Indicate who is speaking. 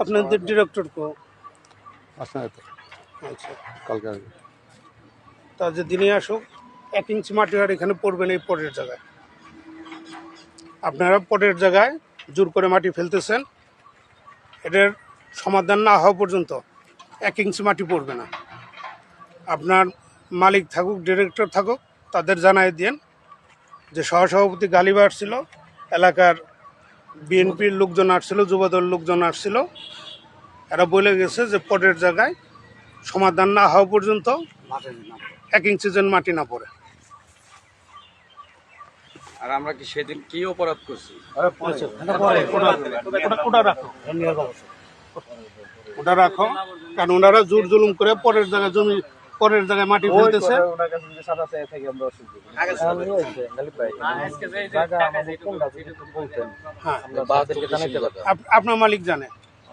Speaker 1: আপনাদের ডিরেক্টর কো
Speaker 2: আসে না তো
Speaker 1: আচ্ছা
Speaker 2: কালকে আসবে।
Speaker 1: তা যে দিনে আসুক 1 ইঞ্চি মাটি আর এখানে পড়বে না এই পটের জায়গায়। আপনারা পটের জায়গায় জোর করে মাটি ফেলতেছেন, এটার সমাধান না হওয়া পর্যন্ত 1 ইঞ্চি মাটি পড়বে না। আপনার মালিক থাকুক ডিরেক্টর থাকুক তাদের জানাই দেন যে সহসভাপতি গালিবা আসছিল, এলাকার বিএনপির লোকজন আসছিল, যুবদল লোকজন আসছিল, এরা বলে গেছে যে পটের জায়গায় সমাধান না হওয়া পর্যন্ত 1 ইঞ্চি যেন মাটি না পড়ে।
Speaker 3: আর আমরা কি সেদিন কি অপরাধ করছি?
Speaker 1: ওটা রাখো, কারণ ওনারা জোর জুলুম করে পরের জায়গায় জমি পরের জায়গায় মাটি ফেলতেছে। হ্যাঁ, আপনার মালিক জানে।